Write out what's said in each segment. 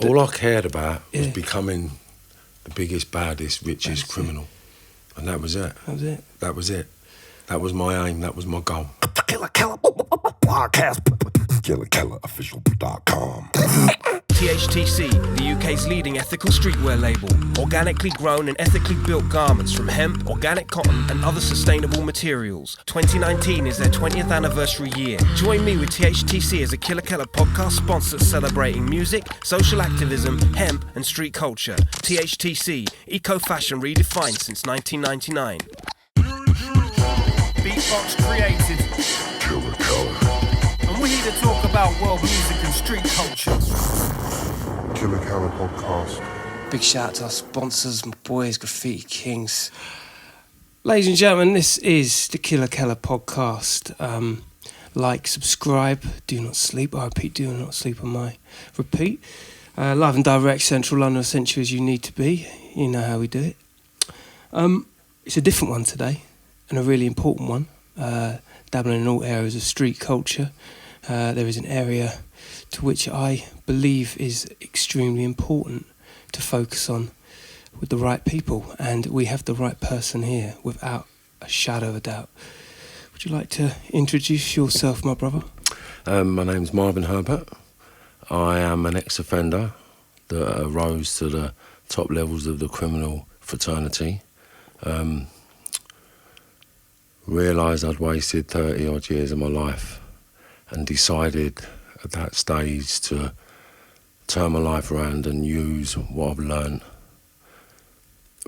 All I cared about was becoming the biggest, baddest, richest criminal. And that was it. That was it. That was it. That was my aim. That was my goal. Killer podcast. KillerKellerOfficial.com. THTC, the UK's leading ethical streetwear label. Organically grown and ethically built garments from hemp, organic cotton and other sustainable materials. 2019 is their 20th anniversary year. Join me with THTC as a Killer Keller podcast sponsor celebrating music, social activism, hemp and street culture. THTC, eco-fashion redefined since 1999. Beatbox created. Killer Keller. And we're here to talk about world music and street culture. Killer Keller podcast. Big shout out to our sponsors, my boys, Graffiti Kings. Ladies and gentlemen, this is the Killer Keller podcast. Like, subscribe, do not sleep. I repeat, do not sleep on my repeat. Live and direct, Central London, essentially as you need to be. You know how we do it. It's a different one today, and a really important one. Dabbling in all areas of street culture. There is an area to which I believe is extremely important to focus on with the right people, and we have the right person here without a shadow of a doubt. Would you like to introduce yourself, my brother? My name's Marvin Herbert. I am an ex-offender that rose to the top levels of the criminal fraternity. Realised I'd wasted 30 odd years of my life and decided at that stage to turn my life around and use what I've learned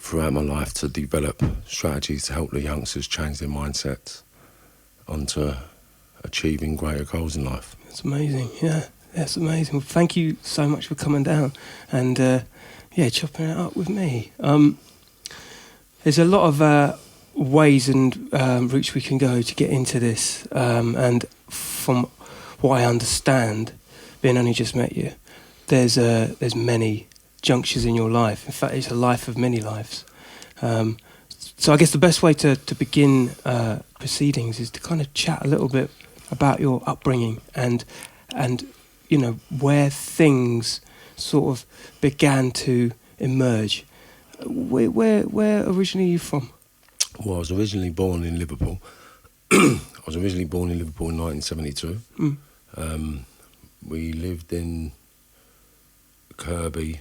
throughout my life to develop strategies to help the youngsters change their mindsets onto achieving greater goals in life. That's amazing, yeah, that's amazing. Well, thank you so much for coming down and chopping it up with me. There's a lot of ways and routes we can go to get into this, and from what I understand, being only just met you, there's many junctures in your life. In fact, it's a life of many lives. So I guess the best way to begin proceedings is to kind of chat a little bit about your upbringing and you know where things sort of began to emerge. Where originally are you from? Well, I was originally born in Liverpool. I was originally born in Liverpool in 1972. We lived in Kirby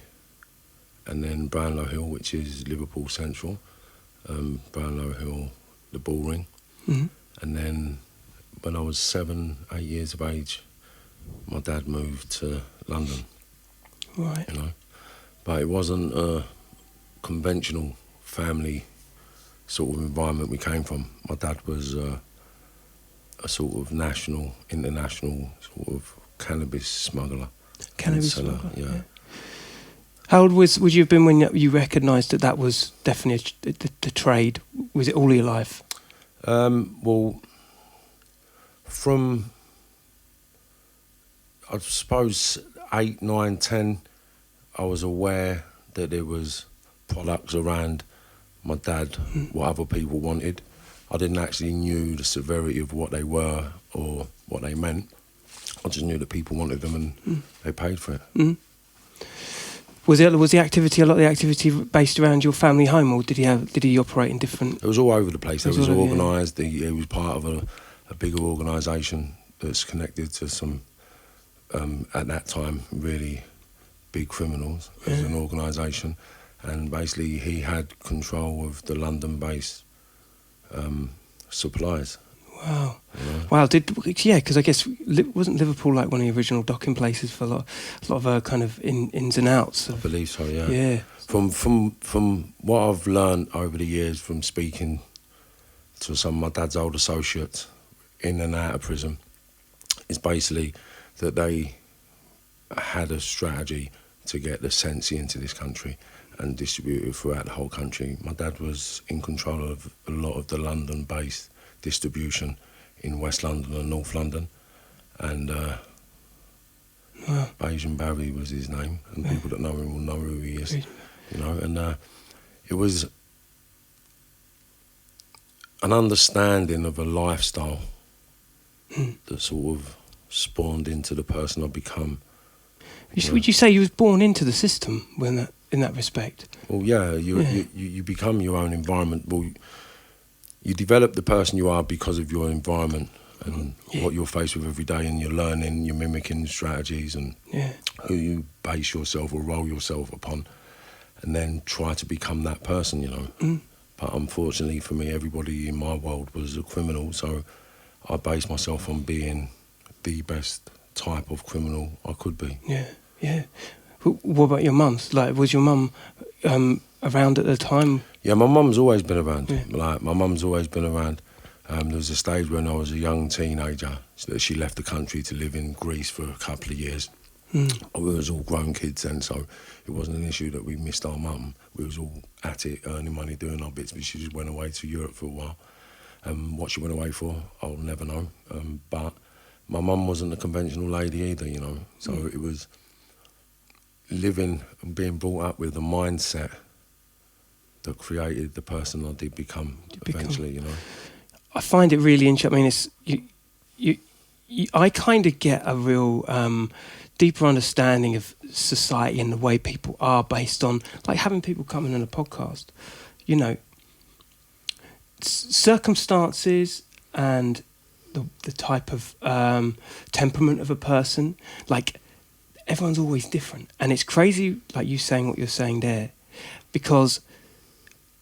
and then Brownlow Hill, which is Liverpool Central. Brownlow Hill, the Bullring. Mm-hmm. And then when I was 7, 8 years of age, my dad moved to London. Right. You know, but it wasn't a conventional family sort of environment we came from. My dad was a sort of national, international sort of cannabis smuggler. Cannabis seller, smuggler, yeah. How old would you have been when you recognised that was definitely the trade? Was it all your life? Well, from, I suppose, 8, 9, 10, I was aware that there was products around my dad, what other people wanted. I didn't actually knew the severity of what they were or what they meant. I just knew that people wanted them and they paid for it. Mm. Was the activity, a lot of the activity based around your family home, or did he operate in different? It was all over the place. It was organised. Yeah. It was part of a bigger organisation that's connected to some, at that time, really big criminals as an organisation. And basically he had control of the London-based supplies. Wow. You know? Wow, because I guess wasn't Liverpool like one of the original docking places for a lot of kind of ins and outs? I believe so, yeah. Yeah. From what I've learned over the years from speaking to some of my dad's old associates in and out of prison, is basically that they had a strategy to get the Sensi into this country and distribute it throughout the whole country. My dad was in control of a lot of the London-based distribution in West London and North London, and Bayesian Barry was his name, and people that know him will know who he is, you know. And it was an understanding of a lifestyle that sort of spawned into the person I've become. Would you say you was born into the system in that respect? Well, yeah, you become your own environment. Well, you develop the person you are because of your environment and what you're faced with every day, and you're learning, you're mimicking strategies and who you base yourself or roll yourself upon, and then try to become that person, you know. But unfortunately for me, everybody in my world was a criminal, so I based myself on being the best type of criminal I could be. Yeah. What about your mum? Like, was your mum around at the time? Yeah, my mum's always been around. Like, my mum's always been around. There was a stage when I was a young teenager that she left the country to live in Greece for a couple of years. We was all grown kids then, so it wasn't an issue that we missed our mum. We was all at it, earning money, doing our bits, but she just went away to Europe for a while. What she went away for, I'll never know. But my mum wasn't a conventional lady either, you know. So it was living and being brought up with a mindset that created the person I did become eventually, you know. I find it really interesting. I mean, it's I kind of get a real deeper understanding of society and the way people are based on, like, having people coming on a podcast, you know, circumstances and the type of temperament of a person. Like, everyone's always different, and it's crazy, like you saying what you're saying there, because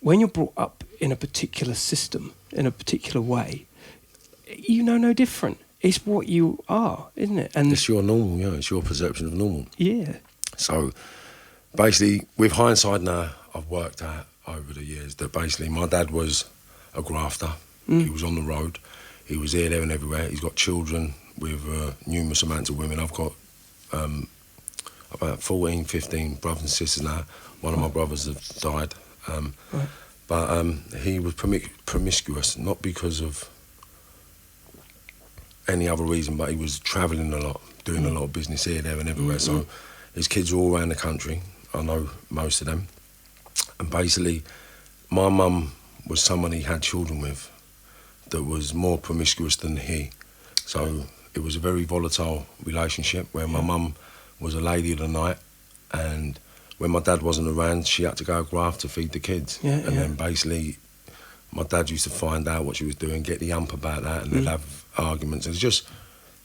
when you're brought up in a particular system, in a particular way, you know no different. It's what you are, isn't it? And it's your normal, yeah. It's your perception of normal. Yeah. So basically, with hindsight now, I've worked out over the years that basically my dad was a grafter. He was on the road. He was here, there and everywhere. He's got children with numerous amounts of women. I've got about 14, 15 brothers and sisters now. One of my brothers have died. But he was promiscuous, not because of any other reason, but he was travelling a lot, doing a lot of business here, there and everywhere. So his kids were all around the country. I know most of them. And basically, my mum was someone he had children with that was more promiscuous than he. So it was a very volatile relationship where my mum was a lady of the night, and when my dad wasn't around, she had to go graft to feed the kids. Then basically, my dad used to find out what she was doing, get the ump about that, and they'd have arguments. It's just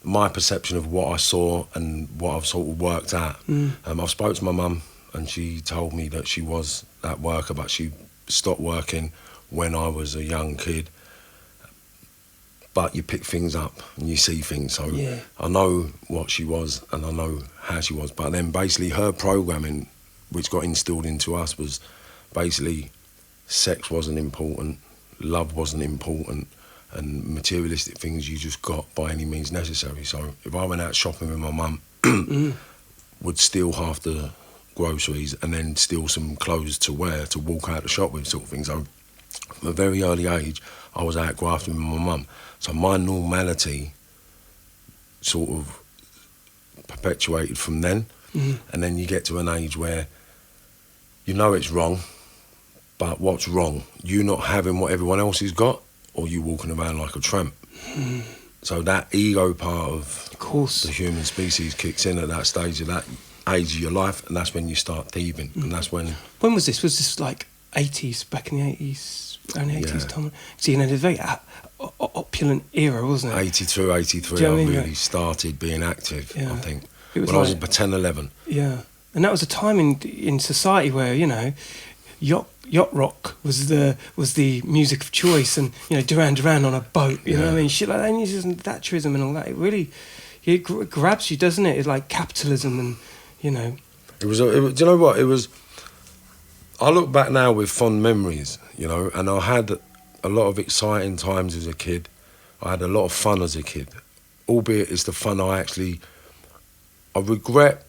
my perception of what I saw and what I've sort of worked out. I've spoke to my mum, and she told me that she was that worker, but she stopped working when I was a young kid. But you pick things up and you see things. So I know what she was and I know how she was. But then basically her programming, which got instilled into us, was basically sex wasn't important, love wasn't important, and materialistic things you just got by any means necessary. So if I went out shopping with my mum, would steal half the groceries and then steal some clothes to wear to walk out the shop with, sort of thing. So from a very early age, I was out grafting with my mum. So my normality sort of perpetuated from then. And then you get to an age where you know it's wrong, but what's wrong? You not having what everyone else has got, or you walking around like a tramp? So that ego part of the human species kicks in at that stage of that age of your life, and that's when you start thieving. And that's when... When was this? Was this like 80s, back in the 80s, around the 80s time? So, you know, there's a very opulent era, wasn't it? 82, 83, I really started being active, I think. When I was about 10, 11. Yeah. And that was a time in society where, you know, yacht rock was the music of choice, and, you know, Duran Duran on a boat, you know what I mean? Shit like that, and Thatcherism and all that. It really grabs you, doesn't it? It's like capitalism and, you know. Do you know what? It was... I look back now with fond memories, you know, and I had a lot of exciting times as a kid. I had a lot of fun as a kid, albeit it's the fun I regret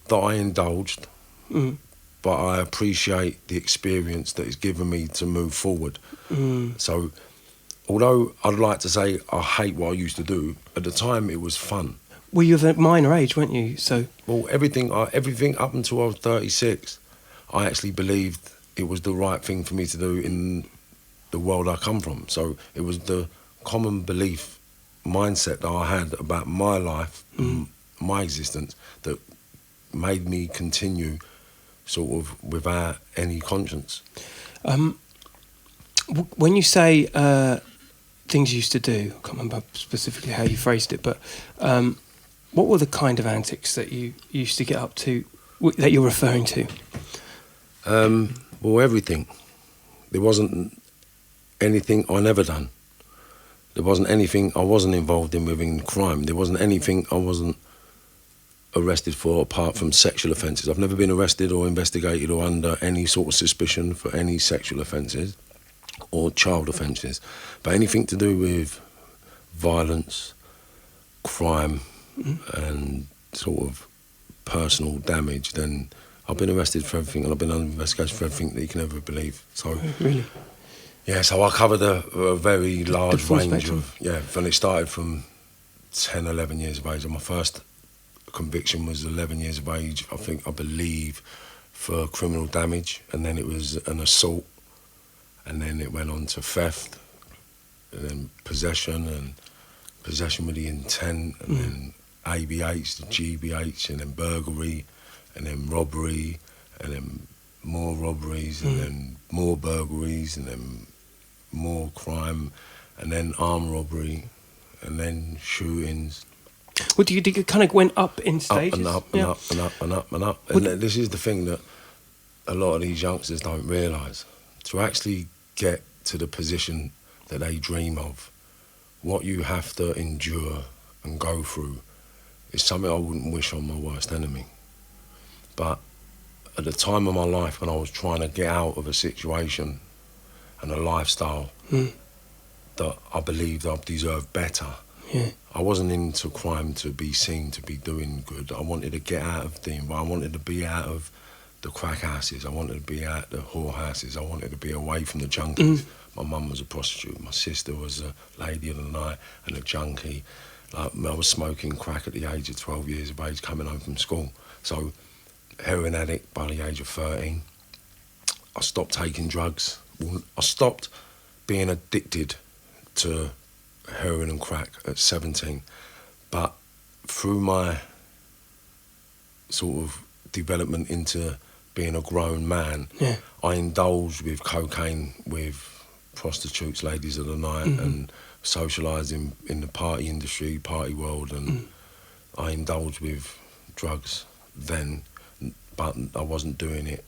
that I indulged, but I appreciate the experience that it's given me to move forward. So, although I'd like to say I hate what I used to do, at the time it was fun. Well, you were of a minor age, weren't you? So, well, everything up until I was 36, I actually believed it was the right thing for me to do in the world I come from. So it was the common belief mindset that I had about my life, my existence, that made me continue sort of without any conscience. When you say things you used to do, I can't remember specifically how you phrased it, but what were the kind of antics that you used to get up to that you're referring to? Well, everything. There wasn't anything I never done. There wasn't anything I wasn't involved in within crime. There wasn't anything I wasn't arrested for apart from sexual offences. I've never been arrested or investigated or under any sort of suspicion for any sexual offences or child offences. But anything to do with violence, crime and sort of personal damage, then I've been arrested for everything and I've been under investigation for everything that you can ever believe. So, really? Yeah, so I covered a very large full range spectrum. and it started from 10, 11 years of age. And my first conviction was 11 years of age, I believe, for criminal damage, and then it was an assault, and then it went on to theft, and then possession with the intent, and then ABH, the GBH, and then burglary, and then robbery, and then more robberies, and then more burglaries, and then more crime, and then armed robbery, and then shootings. Well, do you think it kind of went up in stages? Up and up and up and up and up and up. And this is the thing that a lot of these youngsters don't realise. To actually get to the position that they dream of, what you have to endure and go through is something I wouldn't wish on my worst enemy. But at the time of my life when I was trying to get out of a situation and a lifestyle that I believed I deserved better, I wasn't into crime to be seen to be doing good. I wanted to get out of the environment. I wanted to be out of the crack houses. I wanted to be out of the whore houses. I wanted to be away from the junkies. My mum was a prostitute. My sister was a lady of the night and a junkie. Like, I was smoking crack at the age of 12 years of age, coming home from school. So, heroin addict by the age of 13. I stopped taking drugs. I stopped being addicted to heroin and crack at 17. But through my sort of development into being a grown man, I indulged with cocaine, with prostitutes, ladies of the night, and socialising in the party industry, party world, and I indulged with drugs then, but I wasn't doing it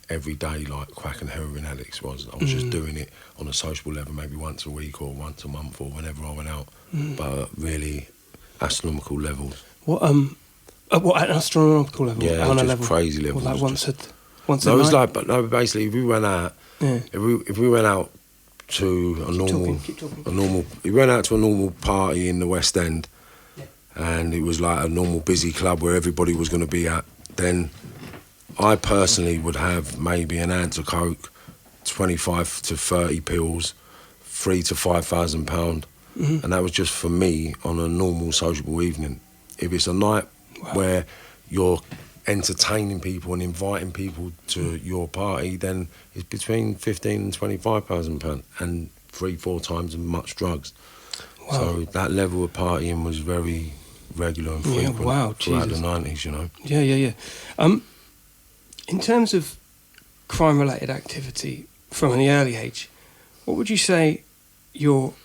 every day like crack and heroin addicts was. I was just doing it on a social level, maybe once a week or once a month or whenever I went out, but really astronomical levels. What an astronomical level? Yeah, on just a level, crazy levels. Well, like once a No, it was night? like, basically, if we went out, if we went out to a normal, we went out to a normal party in the West End, and it was like a normal busy club where everybody was going to be at, then I personally would have maybe an ounce of coke, 25 to 30 pills, £3,000 to £5,000, and that was just for me on a normal sociable evening. If it's a night where you're entertaining people and inviting people to your party, then it's between £15,000 and £25,000 and 3-4 times as much drugs. Wow. So that level of partying was very regular and frequent throughout the 90s, you know. Yeah. In terms of crime-related activity from an early age, what would you say you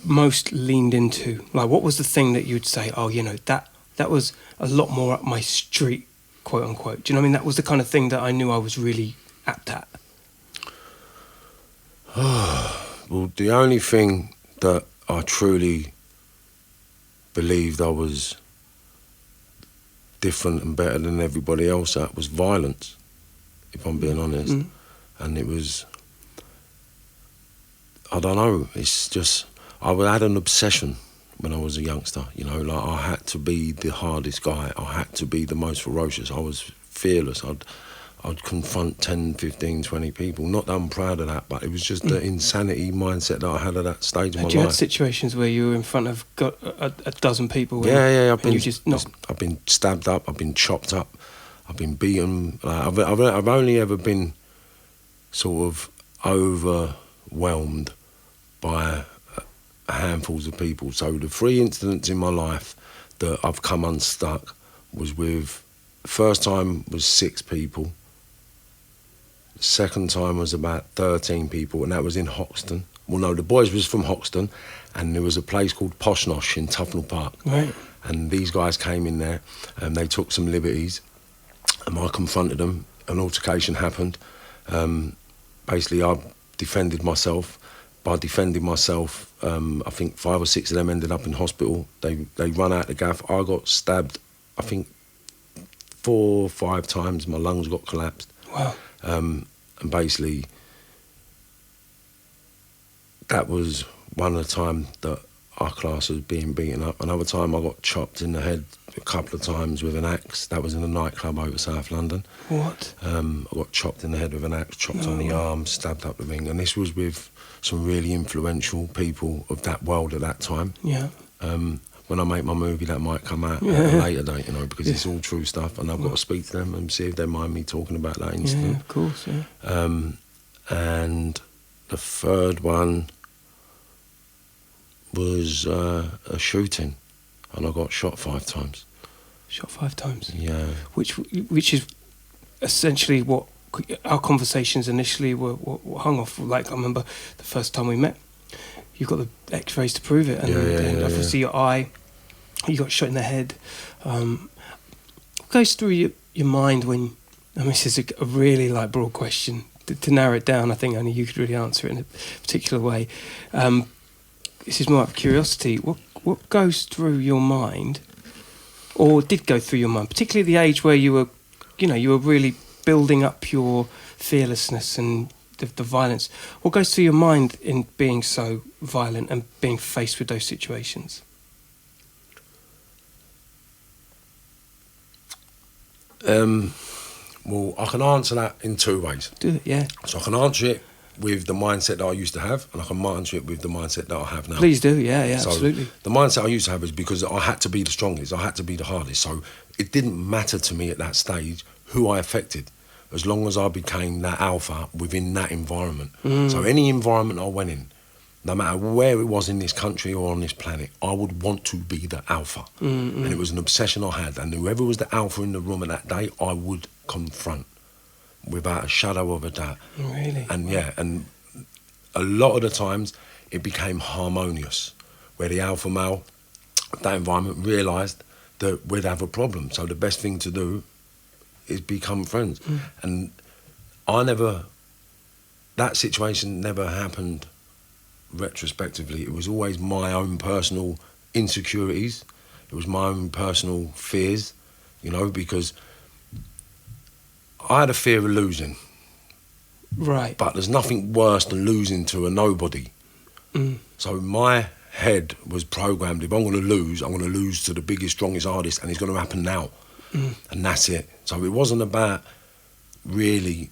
most leaned into? Like, what was the thing that you'd say, oh, you know, that was a lot more up my street, quote unquote? Do you know what I mean? That was the kind of thing that I knew I was really apt at. Well, the only thing that I truly believed I was different and better than everybody else at was violence, if I'm being honest. And it was, I don't know, it's just, I had an obsession when I was a youngster, you know, like I had to be the hardest guy, I had to be the most ferocious, I was fearless, I'd confront 10, 15, 20 people. Not that I'm proud of that, but it was just the insanity mindset that I had at that stage of my life. Had you had situations where you were in front of a dozen people? Yeah. I've been stabbed up, I've been chopped up, I've been beaten. Like, I've only ever been sort of overwhelmed by handfuls of people. So the 3 incidents in my life that I've come unstuck was with first time was 6 people. The second time was about 13 people, and that was in Hoxton. Well, no, the boys was from Hoxton, and there was a place called Poshnosh in Tufnell Park. Right. And these guys came in there, and they took some liberties, and I confronted them. An altercation happened. Basically, I defended myself. By defending myself, I think 5 or 6 of them ended up in hospital. They run out the gaff. I got stabbed, I think, 4 or 5 times. My lungs got collapsed. Wow. And basically, that was one of the time that our class was being beaten up. Another time I got chopped in the head a couple of times with an axe. That was in a nightclub over South London. What? I got chopped in the head with an axe, chopped on the arm, stabbed up the ring. And this was with some really influential people of that world at that time. Yeah. When I make my movie, that might come out at a later date, because it's all true stuff, and I've got to speak to them and see if they mind me talking about that incident. Yeah, of course, yeah. And the third one was a shooting, and I got shot 5 times. Shot 5 times? Yeah. Which is essentially what our conversations initially were hung off. Like, I remember the first time we met, you got the x-rays to prove it, and obviously your eye, you got shot in the head. What goes through your mind when, this is a really broad question, to narrow it down, I think only you could really answer it in a particular way. This is more out of curiosity. What goes through your mind, or did go through your mind, particularly at the age where you were really building up your fearlessness and the violence? What goes through your mind in being so violent and being faced with those situations? Well, I can answer that in 2 ways. Do it, yeah. So I can answer it with the mindset that I used to have, and I can answer it with the mindset that I have now. Please do, yeah, So absolutely. the mindset I used to have is because I had to be the strongest, I had to be the hardest. So it didn't matter to me at that stage who I affected, as long as I became that alpha within that environment. So any environment I went in, no matter where it was in this country or on this planet, I would want to be the alpha. And it was an obsession I had. And whoever was the alpha in the room at that day, I would confront without a shadow of a doubt. Really? And and a lot of the times it became harmonious, where the alpha male of that environment realised that we'd have a problem. So the best thing to do is become friends. And that situation never happened retrospectively. It was always my own personal insecurities. It was my own personal fears, because I had a fear of losing. Right. But there's nothing worse than losing to a nobody. So my head was programmed, if I'm going to lose to the biggest, strongest artist, and it's going to happen now. And that's it. So it wasn't about it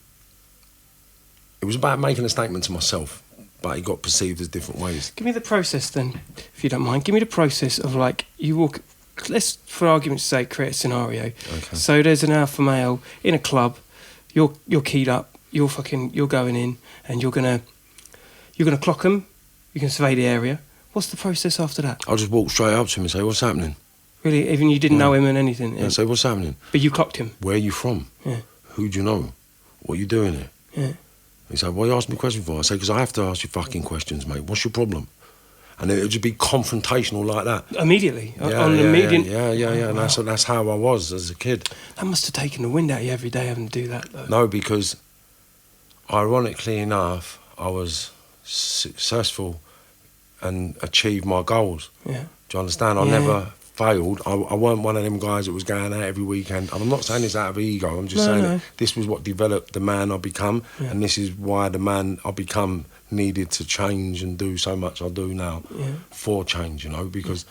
was about making a statement to myself, but it got perceived as different ways. Give me the process then, if you don't mind. Give me the process of you walk, let's, for argument's sake, create a scenario. Okay. So there's an alpha male in a club, you're keyed up, you're going in, and you're gonna clock him, you can survey the area. What's the process after that? I'll just walk straight up to him and say, "What's happening?" Really, even you didn't know him and anything? Yeah, say, "What's happening?" But you clocked him? Where are you from? Yeah. Who do you know? What are you doing here? Yeah. He said, "What are you asking me questions for?" I say, "Because I have to ask you fucking questions, mate. What's your problem?" And it would just be confrontational like that. Immediately? Yeah, on the median? Yeah. And Wow. that's how I was as a kid. That must have taken the wind out of you every day having to do that, though. No, because ironically enough, I was successful and achieved my goals. Yeah. Do you understand? I never failed. I weren't one of them guys that was going out every weekend. And I'm not saying this out of ego. I'm just saying that this was what developed the man I become. Yeah. And this is why the man I become needed to change and do so much I do now for change, because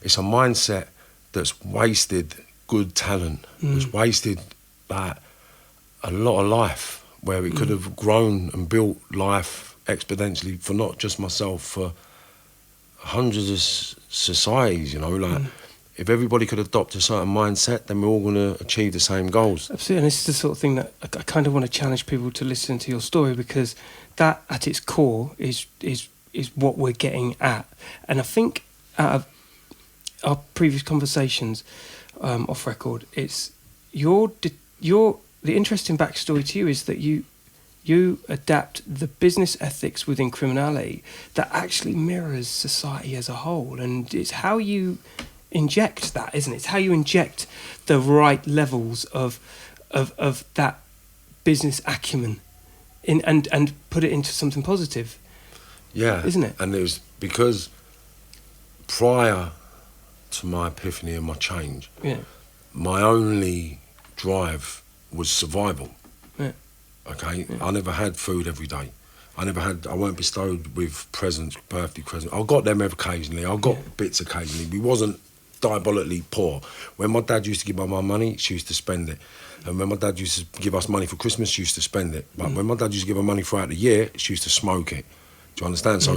it's a mindset that's wasted good talent. It's wasted a lot of life where it could have grown and built life exponentially for not just myself, for hundreds of societies, if everybody could adopt a certain mindset, then we're all going to achieve the same goals. Absolutely, and this is the sort of thing that I kind of want to challenge people to listen to your story, because that, at its core, is what we're getting at. And I think out of our previous conversations off record, it's the interesting backstory to you is that you adapt the business ethics within criminality that actually mirrors society as a whole, and it's how you inject that, isn't it? It's how you inject the right levels of that business acumen in and put it into something positive. Yeah, isn't it? And it was because prior to my epiphany and my change, my only drive was survival. Yeah. Okay, I never had food every day. I weren't bestowed with presents, birthday presents. I got them occasionally. I got bits occasionally. We wasn't diabolically poor. When my dad used to give my mum money, she used to spend it. And when my dad used to give us money for Christmas, she used to spend it. But when my dad used to give her money throughout the year, she used to smoke it. Do you understand? So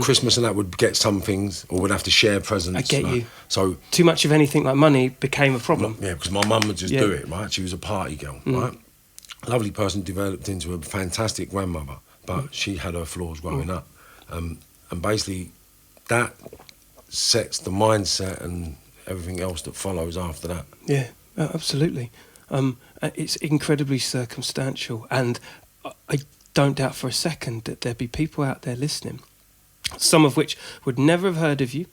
Christmas and that would get some things, or would have to share presents. I get you. So too much of anything like money became a problem. Yeah, because my mum would just do it, right? She was a party girl, right? Lovely person, developed into a fantastic grandmother, but she had her flaws growing up. And basically that sets the mindset and everything else that follows after that. Yeah, absolutely. It's incredibly circumstantial, and I don't doubt for a second that there'd be people out there listening, some of which would never have heard of you,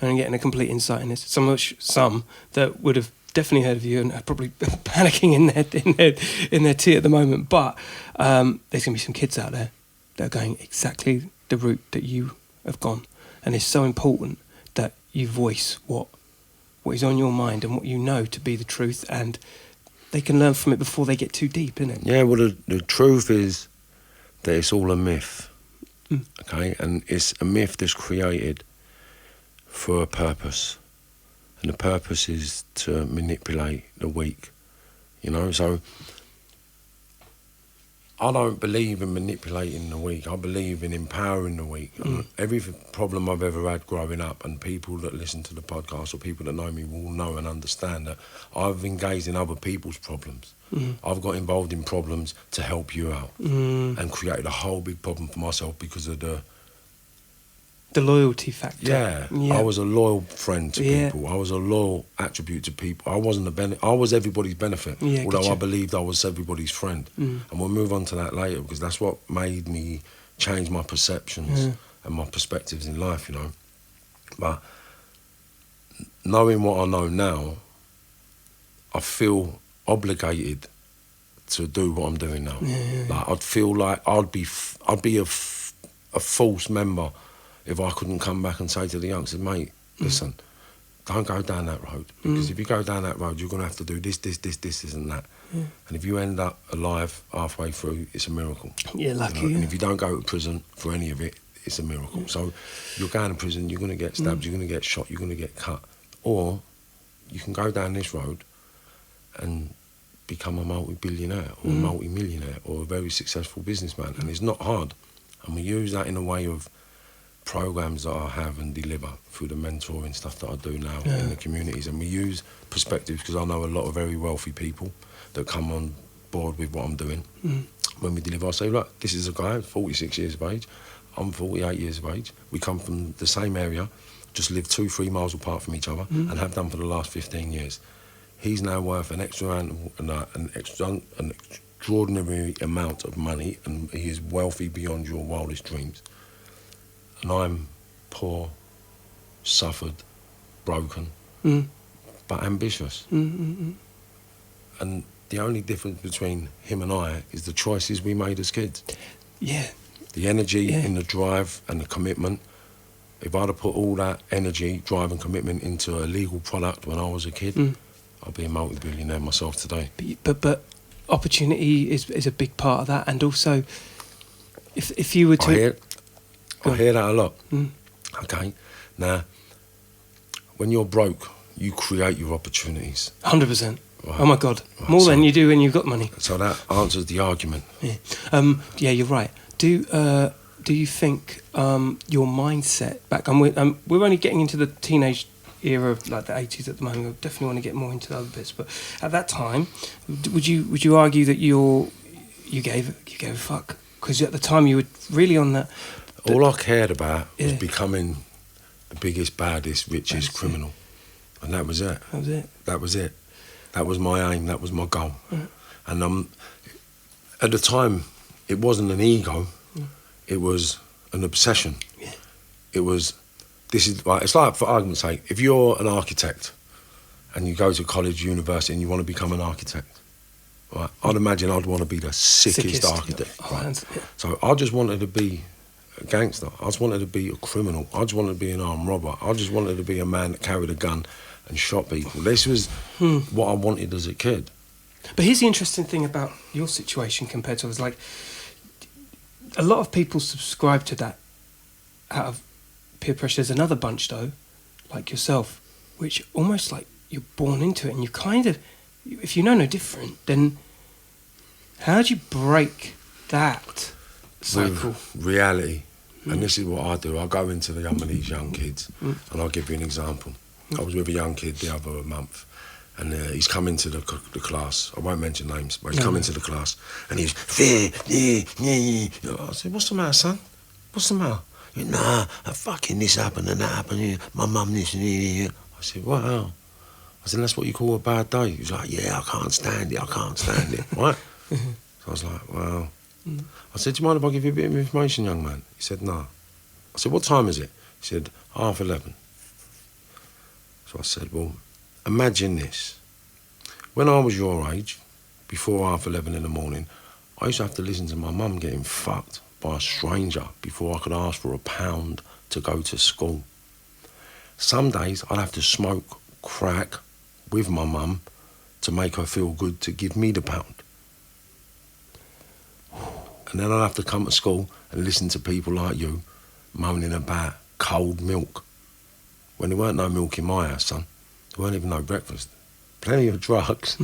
and I'm getting a complete insight in this. Some that would have definitely heard of you and are probably panicking in their tea at the moment. But there's gonna be some kids out there that are going exactly the route that you have gone, and it's so important that you voice what is on your mind and what you know to be the truth, and they can learn from it before they get too deep, isn't it? Yeah, well, the truth is that it's all a myth, okay? And it's a myth that's created for a purpose. And the purpose is to manipulate the weak, you know? So I don't believe in manipulating the weak. I believe in empowering the weak. Every problem I've ever had growing up, and people that listen to the podcast or people that know me will know and understand that I've engaged in other people's problems. I've got involved in problems to help you out and created a whole big problem for myself because of the loyalty factor. Yeah, I was a loyal friend to people. I was a loyal attribute to people. I was everybody's benefit, although I believed I was everybody's friend. And we'll move on to that later, because that's what made me change my perceptions and my perspectives in life, you know. But knowing what I know now, I feel obligated to do what I'm doing now. Like, I'd feel like I'd be a false member if I couldn't come back and say to the youngsters, mate, listen, don't go down that road. Because if you go down that road, you're going to have to do this, and that. And if you end up alive halfway through, it's a miracle. Yeah, lucky. You know? And if you don't go to prison for any of it, it's a miracle. So you're going to prison, you're going to get stabbed, you're going to get shot, you're going to get cut. Or you can go down this road and become a multi-billionaire or a multi-millionaire or a very successful businessman. And it's not hard. And we use that in a way of programs that I have and deliver through the mentoring stuff that I do now in the communities. And we use perspectives, because I know a lot of very wealthy people that come on board with what I'm doing. When we deliver, I say, look, this is a guy, 46 years of age, I'm 48 years of age, we come from the same area, just live 2-3 miles apart from each other, and have done for the last 15 years. He's now worth an extraordinary amount of money, and he is wealthy beyond your wildest dreams. And I'm poor, suffered, broken, but ambitious. And the only difference between him and I is the choices we made as kids. Yeah. The energy and the drive and the commitment. If I'd have put all that energy, drive and commitment into a legal product when I was a kid, I'd be a multi-billionaire myself today. But opportunity is a big part of that. And also, if you were to... I hear that a lot. Okay. Now, when you're broke, you create your opportunities. 100%. Right. Oh my God. Right. More than you do when you've got money. So that answers the argument. Yeah. You're right. Do you think your mindset back? We're only getting into the teenage era of like the 80s at the moment. We definitely want to get more into the other bits. But at that time, would you argue that you gave a fuck? Because at the time you were really on that. All I cared about was becoming the biggest, baddest, richest criminal. And that was it. That was it. That was it. That was my aim. That was my goal. And at the time, it wasn't an ego. It was an obsession. Yeah. It was. This is like, it's like, for argument's sake, if you're an architect and you go to college, university, and you want to become an architect, right? I'd imagine I'd want to be the sickest architect. Oh, Right? yeah. So I just wanted to be a gangster. I just wanted to be a criminal. I just wanted to be an armed robber. I just wanted to be a man that carried a gun and shot people. This was what I wanted as a kid. But here's the interesting thing about your situation compared to others. Like, a lot of people subscribe to that out of peer pressure. There's another bunch, though, like yourself, which almost like you're born into it, and you kind of, if you know no different, then how do you break that cycle? With reality. And this is what I do. I go into these young kids, and I'll give you an example. I was with a young kid the other month, and he's come into the class. I won't mention names, but he's come into the class, and he's I said, "What's the matter, son? What's the matter?" He said, "Nah, fucking this happened and that happened. My mum this and that." I said, "Wow." I said, "That's what you call a bad day." He was like, "Yeah, I can't stand it. I can't stand it." Right? So I was like, "Wow." I said, "Do you mind if I give you a bit of information, young man?" He said, "No." I said, "What time is it?" He said, 11:30. So I said, "Well, imagine this. When I was your age, before 11:30 in the morning, I used to have to listen to my mum getting fucked by a stranger before I could ask for £1 to go to school. Some days I'd have to smoke crack with my mum to make her feel good to give me the £1. And then I'd have to come to school and listen to people like you moaning about cold milk. When there weren't no milk in my house, son. There weren't even no breakfast. Plenty of drugs,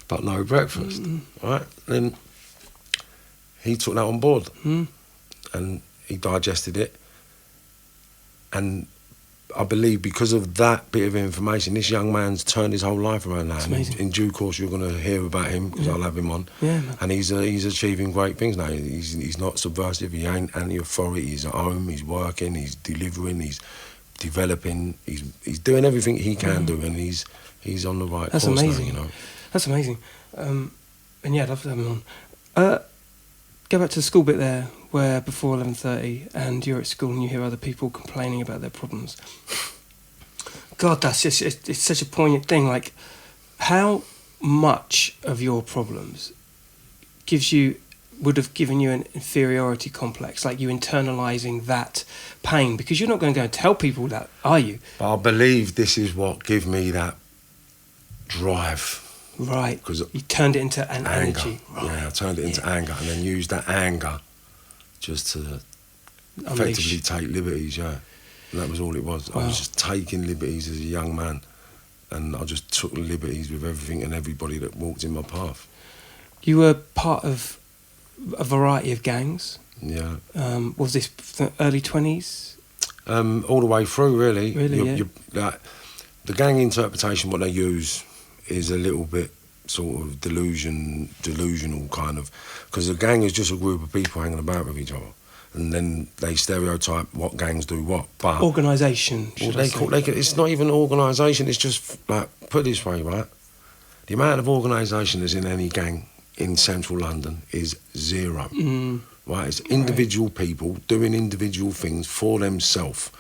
but no breakfast, right? Then he took that on board, and he digested it. And I believe because of that bit of information, this young man's turned his whole life around now. And in due course, you're going to hear about him, because I'll have him on. Yeah, man. And he's achieving great things now. He's not subversive. He ain't anti-authority. He's at home. He's working. He's delivering. He's developing. He's doing everything he can do, and he's on the right course. That's amazing. Now, you know. That's amazing. And yeah, I'd love to have him on. Go back to the school bit there, where before 11:30, and you're at school and you hear other people complaining about their problems. God, that's just, it's such a poignant thing. Like, how much of your problems would have given you an inferiority complex, like you internalising that pain? Because you're not going to go and tell people that, are you? But I believe this is what gave me that drive. Right, because you turned it into an energy. Right. Yeah, I turned it into anger, and then used that anger just to effectively take liberties, yeah. And that was all it was. Wow. I was just taking liberties as a young man, and I just took liberties with everything and everybody that walked in my path. You were part of a variety of gangs. Yeah. Was this the early 20s? All the way through, really. Really, the gang interpretation, what they use is a little bit sort of delusional kind of, because a gang is just a group of people hanging about with each other, and then they stereotype what gangs do what. But organisation. It's not even organisation. It's just like, put it this way, right? The amount of organisation that's in any gang in central London is zero. Right? It's individual people doing individual things for themselves.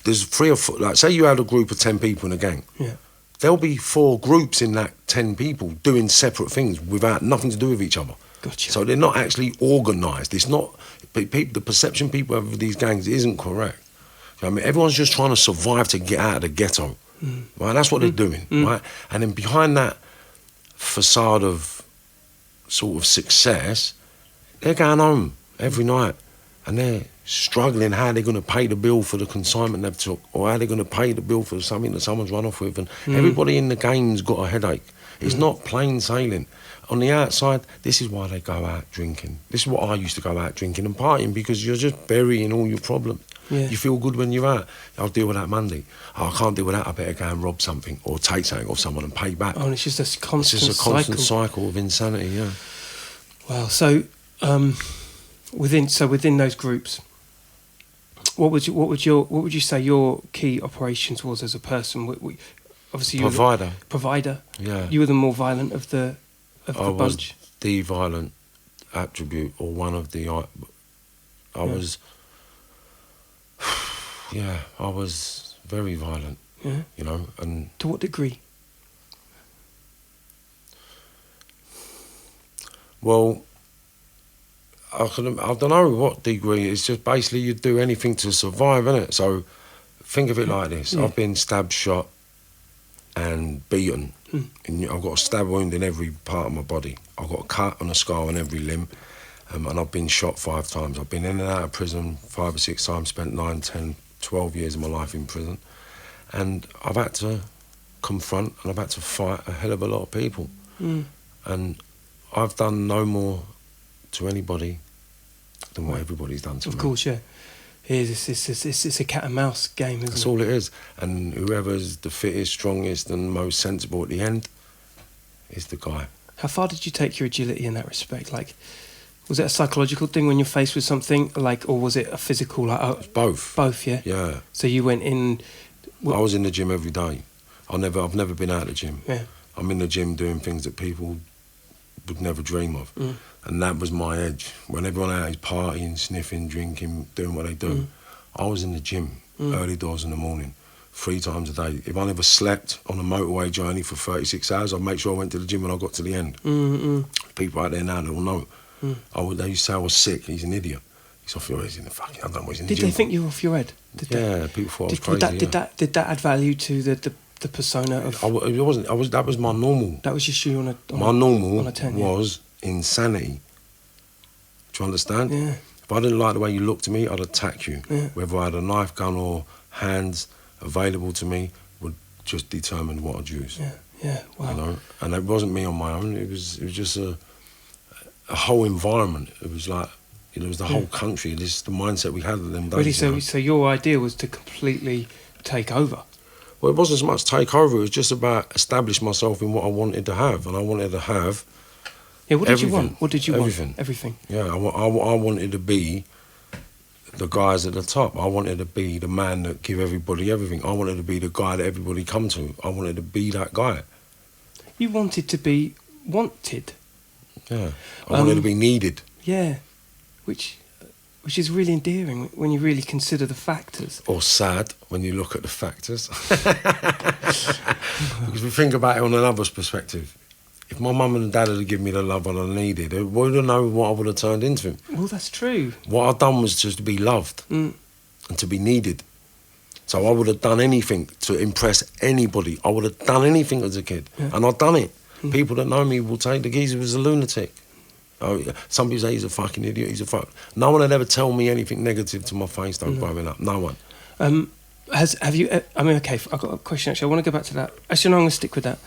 There's 3 or 4. Like, say you had a group of 10 people in a gang. Yeah. There'll be 4 groups in that 10 people doing separate things without nothing to do with each other. Gotcha. So they're not actually organised. It's not, the perception people have of these gangs isn't correct. You know what I mean? Everyone's just trying to survive to get out of the ghetto. Right? That's what they're doing. Right? And then behind that facade of sort of success, they're going home every night, and they're struggling how they're going to pay the bill for the consignment they've took, or how they're going to pay the bill for something that someone's run off with. And everybody in the game's got a headache. It's not plain sailing. On the outside, this is why they go out drinking. This is what I used to go out drinking and partying, because you're just burying all your problems. Yeah. You feel good when you're out. I'll deal with that Monday. Oh, I can't deal with that. I better go and rob something or take something off someone and pay back. Oh, and it's just a constant cycle of insanity. Yeah. Wow. So, within those groups, what would you say your key operations was as a person? obviously you were Provider. provider. Yeah. You were the more violent of the I was bunch. the violent attribute, or one of the. I was. Yeah, I was very violent. Yeah. You know, and To what degree? well, I don't know what degree. It's just basically you do anything to survive, innit? So think of it like this: Yeah. I've been stabbed, shot, and beaten. And I've got a stab wound in every part of my body. I've got a cut and a scar on every limb, and I've been shot 5 times. I've been in and out of prison 5 or 6 times. Spent 9, 10, 12 years of my life in prison, and I've had to confront and I've had to fight a hell of a lot of people, and I've done no more to anybody than what everybody's done to me. Of course, yeah. It's a cat and mouse game, isn't That's it? all it is. And whoever's the fittest, strongest and most sensible at the end is the guy. How far did you take your agility in that respect? Like, was it a psychological thing when you're faced with something, like, or was it a physical? Like, Both. both, yeah. Yeah. So you went in. I was in the gym every day. I've never been out of the gym. Yeah. I'm in the gym doing things that people would never dream of. And that was my edge. When everyone out is partying, sniffing, drinking, doing what they do, I was in the gym early doors in the morning, 3 times a day. If I never slept on a motorway journey for 36 hours, I'd make sure I went to the gym when I got to the end. People out there now, they all know. They used to say I was sick. He's an idiot. He's off your head. He's in the fucking, I don't know what he's in the Did gym they think you were off your head? Yeah, people thought I was crazy. Did that add value to the persona of? It wasn't. That was my normal. That was just you on a. My normal on a 10, was insanity. Do you understand? Yeah. If I didn't like the way you looked at me, I'd attack you. Yeah. Whether I had a knife, gun, or hands available to me would just determine what I'd use. Yeah. Yeah. Wow. You know, and it wasn't me on my own. It was just a whole environment. It was like, you know, it was the whole country. This is the mindset we had at them days. Really? you know. So your idea was to completely take over. Well, it wasn't so much take over. It was just about establish myself in what I wanted to have, and I wanted to have. Yeah. What did you Everything. want? What did you Everything. want? Everything. Yeah, I wanted to be the guys at the top. I wanted to be the man that give everybody everything. I wanted to be the guy that everybody come to. I wanted to be that guy. You wanted to be wanted. Yeah, I wanted to be needed. Yeah, which is really endearing when you really consider the factors. Or sad when you look at the factors. Because we think about it on another's perspective. If my mum and dad had given me the love I needed, I wouldn't know what I would have turned into. Well, that's true. What I'd done was just to be loved and to be needed. So I would have done anything to impress anybody. I would have done anything as a kid. Yeah. And I've done it. People that know me will take the geezer was a lunatic. Oh, yeah. Some people say he's a fucking idiot, he's a fuck. No one had ever tell me anything negative to my face though, growing up. No one. Have you? I mean, okay. I've got a question actually. I want to go back to that. Actually, no, I'm going to stick with that.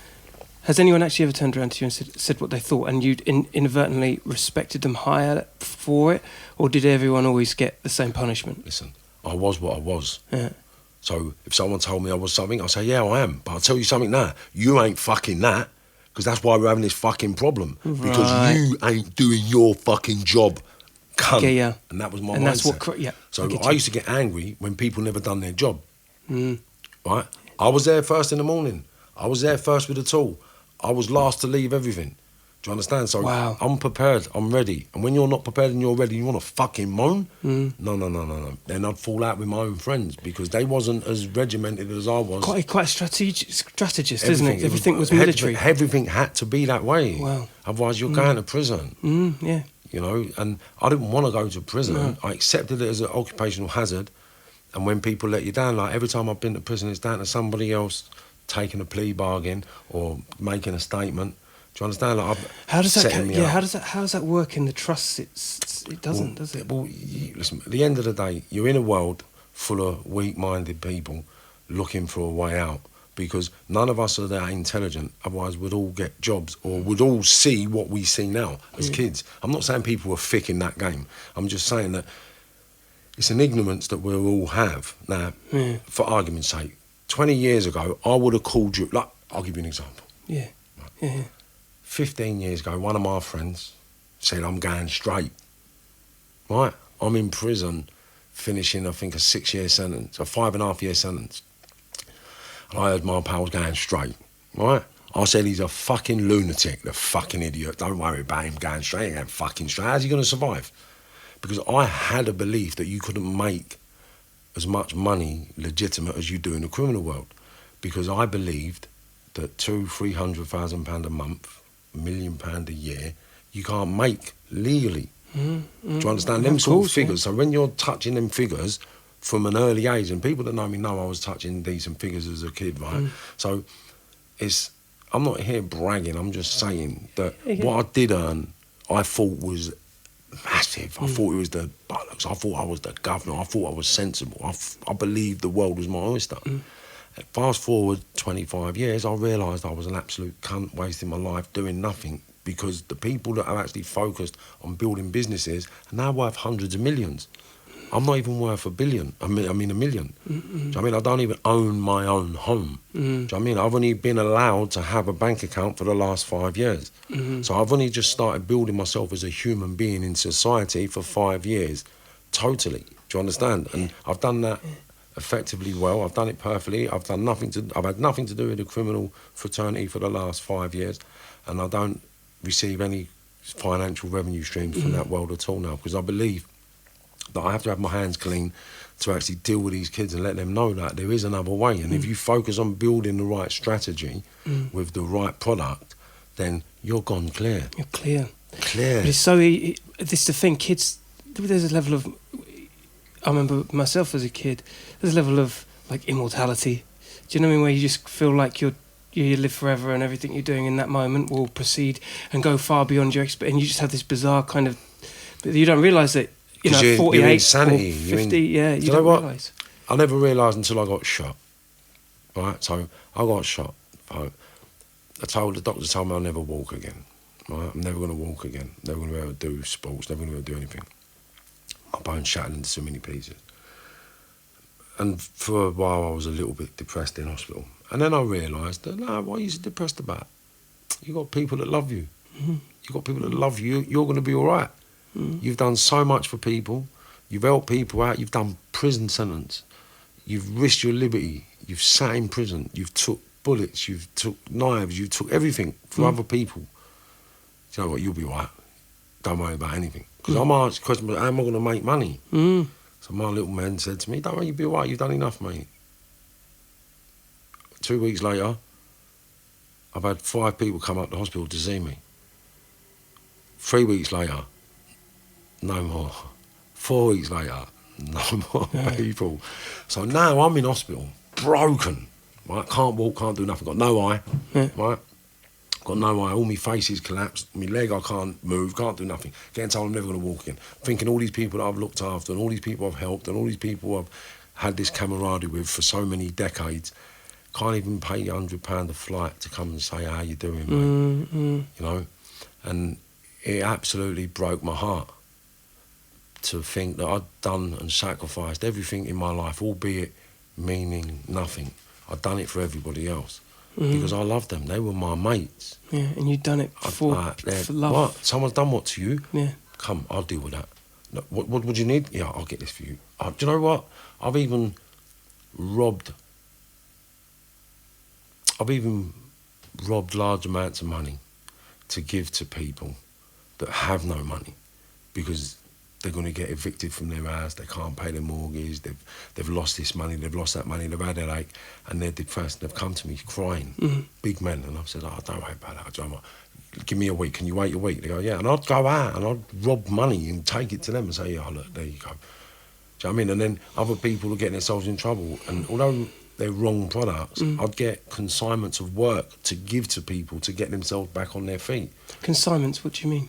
Has anyone actually ever turned around to you and said what they thought, and you'd inadvertently respected them higher for it, or did everyone always get the same punishment? Listen, I was what I was. Yeah. So if someone told me I was something, I'll say, yeah, I am. But I'll tell you something now, you ain't fucking that, because that's why we're having this fucking problem. Because Right. you ain't doing your fucking job, cunt. Yeah. And that was my And mindset. that's what. Yeah. So get I you. used to get angry when people never done their job. Right? I was there first in the morning. I was there first with the tool. I was last to leave everything. Do you understand? So Wow. I'm prepared. I'm ready. And when you're not prepared and you're ready, you want to fucking moan? No. Then I'd fall out with my own friends because they wasn't as regimented as I was. Quite strategist, isn't it? Everything was military. Everything had to be that way. Wow. Otherwise, you're going to prison. Yeah. You know, and I didn't want to go to prison. I accepted it as an occupational hazard. And when people let you down, like every time I've been to prison, it's down to somebody else taking a plea bargain or making a statement. Do you understand? Like How does that? setting me up. How does that work in the trust? It doesn't, does it? Well, listen, at the end of the day, you're in a world full of weak-minded people looking for a way out because none of us are that intelligent, otherwise we'd all get jobs or would all see what we see now as kids. I'm not saying people are thick in that game. I'm just saying that it's an ignorance that we all have. Now, for argument's sake, 20 years ago, I would have called you, like, I'll give you an example. Yeah. Yeah. 15 years ago, one of my friends said, I'm going straight. Right? I'm in prison, finishing, I think, a 6-year sentence, a 5.5-year sentence. And I heard my pals going straight, right? I said, he's a fucking lunatic, the fucking idiot. Don't worry about him going straight. He ain't going fucking straight. How's he going to survive? Because I had a belief that you couldn't make as much money legitimate as you do in the criminal world. Because I believed that £200,000-300,000 a month, £1 million a year, you can't make legally. Do you understand? Them sort of figures. So when you're touching them figures from an early age, and people that know me know I was touching decent figures as a kid, right? So I'm not here bragging, I'm just saying that what I did earn, I thought was massive. I thought it was the bollocks. I thought I was the governor. I thought I was sensible. I believed the world was my oyster. Fast forward 25 years, I realised I was an absolute cunt wasting my life doing nothing, because the people that are actually focused on building businesses are now worth hundreds of millions. I'm not even worth $1 billion. I mean $1 million. Do you know what I mean? I don't even own my own home. Do you know what I mean? I've only been allowed to have a bank account for the last 5 years. So I've only just started building myself as a human being in society for 5 years, totally. Do you understand? And I've done that effectively well. I've done it perfectly. I've had nothing to do with the criminal fraternity for the last 5 years, and I don't receive any financial revenue streams from that world at all now, because I believe that I have to have my hands clean to actually deal with these kids and let them know that there is another way. And if you focus on building the right strategy with the right product, then you're gone clear. You're clear. Clear. But it's so... This is the thing, kids... There's a level of... I remember myself as a kid, there's a level of, like, immortality. Do you know what I mean? Where you just feel like you live forever and everything you're doing in that moment will proceed and go far beyond your experience. And you just have this bizarre kind of... But you don't realise that, you know, 48 you're insanity. or 50, you don't realise. I never realised until I got shot. Right? So I got shot. The doctor told me I'll never walk again. Right? I'm never going to walk again. Never going to be able to do sports. Never going to be able to do anything. My bones shattered into so many pieces. And for a while I was a little bit depressed in hospital. And then I realised that, no, what are you so depressed about? You got people that love you. You got people that love you. You're going to be all right. You've done so much for people. You've helped people out. You've done prison sentence. You've risked your liberty. You've sat in prison. You've took bullets. You've took knives. You've took everything for other people. Do you know what? You'll be all right. Don't worry about anything. Because I'm asked the question, how am I going to make money? So my little man said to me, don't worry, you'll be all right. You've done enough, mate. 2 weeks later, I've had 5 people come up to the hospital to see me. 3 weeks later, no more. 4 weeks later, no more people. So now I'm in hospital, broken, right? Can't walk, can't do nothing, got no eye, right? Got no eye, all my face is collapsed, my leg I can't move, can't do nothing. Getting told I'm never going to walk again. Thinking all these people that I've looked after and all these people I've helped and all these people I've had this camaraderie with for so many decades, can't even pay £100 a flight to come and say, how you doing, mate? You know? And it absolutely broke my heart to think that I'd done and sacrificed everything in my life, albeit meaning nothing. I'd done it for everybody else because I loved them. They were my mates. Yeah, and you'd done it for love. What? Someone's done what to you? Yeah. Come, I'll deal with that. No, what would you need? Yeah, I'll get this for you. Do you know what? I've even robbed large amounts of money to give to people that have no money because they're going to get evicted from their house, they can't pay their mortgage, they've lost this money, they've lost that money, they've had a headache, and they're depressed. They've come to me crying, big men, and I've said, oh, don't worry about that. Give me a week, can you wait a week? They go, yeah, and I'd go out and I'd rob money and take it to them and say, yeah, look, there you go. Do you know what I mean? And then other people are getting themselves in trouble, and although they're wrong products, I'd get consignments of work to give to people to get themselves back on their feet. Consignments, what do you mean?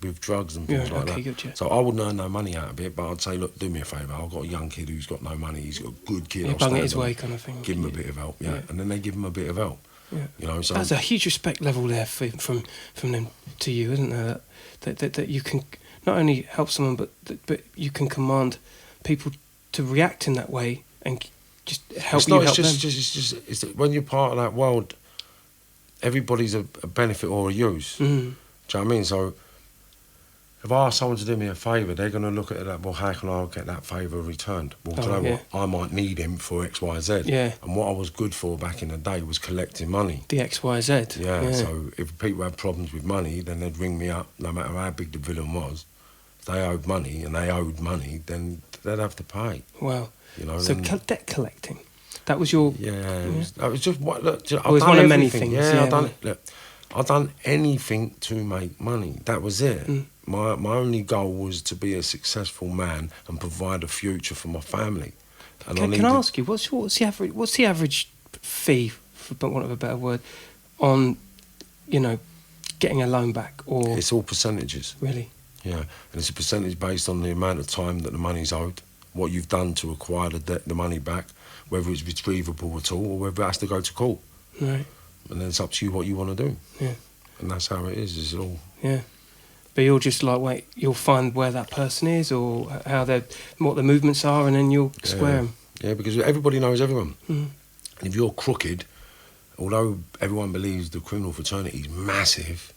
With drugs and things like that. Gotcha. So I wouldn't earn no money out of it, but I'd say, look, do me a favour. I've got a young kid who's got no money. He's got a good kid. Yeah, bung it his way kind of thing. Give him a bit of help, yeah. And then they give him a bit of help. Yeah. You know, so that's a huge respect level there from them to you, isn't there? That you can not only help someone, but you can command people to react in that way and just help them. It's just when you're part of that world, everybody's a benefit or a use. Do you know what I mean? So if I ask someone to do me a favour, they're going to look at that, well, how can I get that favour returned? Well, do you know what? I might need him for X, Y, Z. Yeah. And what I was good for back in the day was collecting money. The X, Y, Z. Yeah, so if people had problems with money, then they'd ring me up, no matter how big the villain was. If they owed money, then they'd have to pay. Wow. You know, so debt collecting, that was your... That was just what... Look, it was one of many things. I've done anything to make money. That was it. My only goal was to be a successful man and provide a future for my family. And can I ask you, what's the average fee, for want of a better word, on, getting a loan back? Or it's all percentages. Really? Yeah, and it's a percentage based on the amount of time that the money's owed, what you've done to acquire the money back, whether it's retrievable at all or whether it has to go to court. Right. And then it's up to you what you want to do. Yeah. And that's how it is. It's all... Yeah. But you'll just you'll find where that person is or what the movements are, and then you'll square them. Yeah, because everybody knows everyone. And if you're crooked, although everyone believes the criminal fraternity is massive,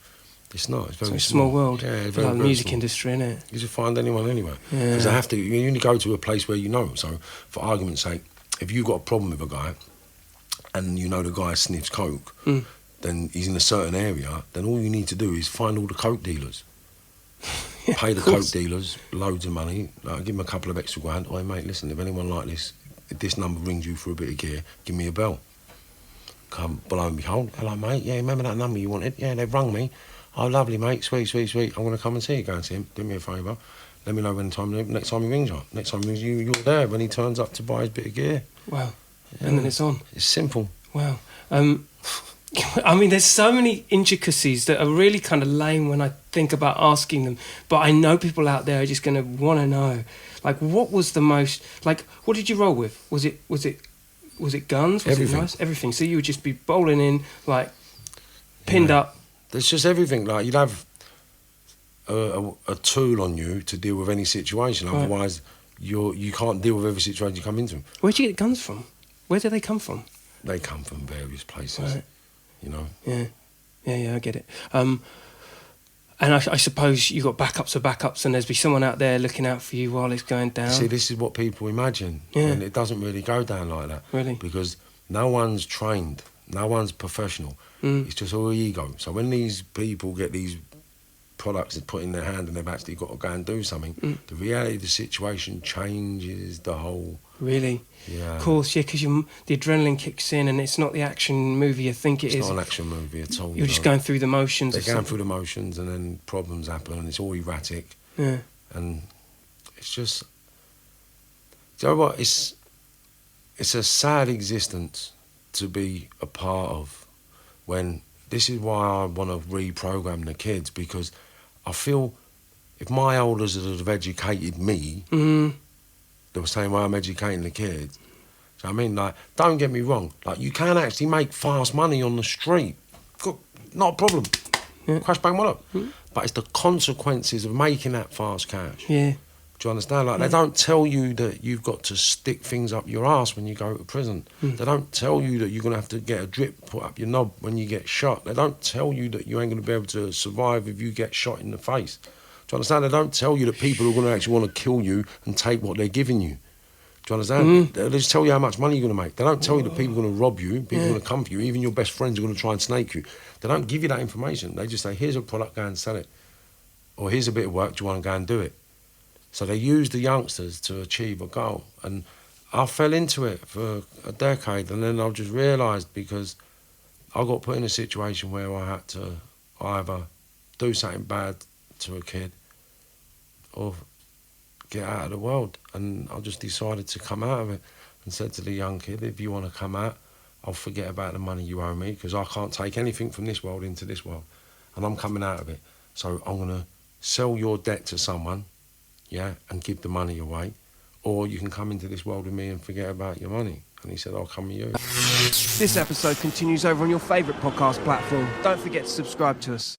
it's not. It's very a small world. Yeah, it's like the music industry, isn't it? You just find anyone anywhere. Because they have to. You only go to a place where you know them. So, for argument's sake, if you've got a problem with a guy, and you know the guy sniffs coke, then he's in a certain area. Then all you need to do is find all the coke dealers, pay the coke dealers loads of money. Give them a couple of extra grand. Oh, mate, listen, if anyone like this, if this number rings you for a bit of gear, give me a bell. Come below and behold. Hello, mate. Yeah, remember that number you wanted? Yeah, they've rung me. Oh, lovely, mate. Sweet, sweet, sweet. I'm going to come and see you. Go and see him. Do me a favour. Let me know next time he rings you. Next time he rings you, you're there when he turns up to buy his bit of gear. Wow. Yeah. And then it's on. It's simple. Wow. I mean, there's so many intricacies that are really kind of lame when I think about asking them. But I know people out there are just going to want to know. Like, what was the most... Like, what did you roll with? Was it guns? Was everything. It nice? Everything. So you would just be bowling in, like, pinned up. There's just everything. Like, you'd have a tool on you to deal with any situation. Right. Otherwise, you can't deal with every situation you come into. Where'd you get guns from? Where do they come from? They come from various places, right. You know. Yeah, I get it. And I suppose you got backups, and there's be someone out there looking out for you while it's going down. See, this is what people imagine, and it doesn't really go down like that. Really? Because no one's trained, no one's professional. It's just all ego. So when these people get these products put in their hand and they've actually got to go and do something, the reality of the situation changes the whole... Really? Yeah. Of course, yeah, because the adrenaline kicks in and it's not the action movie you think it is. It's not an action movie at all. You're just going through the motions. They're going through the motions and then problems happen and it's all erratic. Yeah. And it's just... Do you know what? It's a sad existence to be a part of when... This is why I want to reprogram the kids, because I feel if my elders had have educated me, the same way I'm educating the kids. So I mean, like, don't get me wrong, like, you can actually make fast money on the street. Not a problem. Yeah. Crash bang one up. But it's the consequences of making that fast cash. Yeah. Do you understand? Like, they don't tell you that you've got to stick things up your ass when you go to prison. They don't tell you that you're going to have to get a drip put up your knob when you get shot. They don't tell you that you ain't going to be able to survive if you get shot in the face. Do you understand? They don't tell you that people are going to actually want to kill you and take what they're giving you. Do you understand? They just tell you how much money you're going to make. They don't tell you that people are going to rob you, people are going to come for you, even your best friends are going to try and snake you. They don't give you that information. They just say, here's a product, go and sell it. Or here's a bit of work, do you want to go and do it? So they use the youngsters to achieve a goal. And I fell into it for a decade, and then I just realised, because I got put in a situation where I had to either do something bad to a kid or get out of the world. And I just decided to come out of it and said to the young kid, if you want to come out, I'll forget about the money you owe me, because I can't take anything from this world into this world. And I'm coming out of it. So I'm going to sell your debt to someone, and give the money away, or you can come into this world with me and forget about your money. And he said, I'll come with you. This episode continues over on your favourite podcast platform. Don't forget to subscribe to us.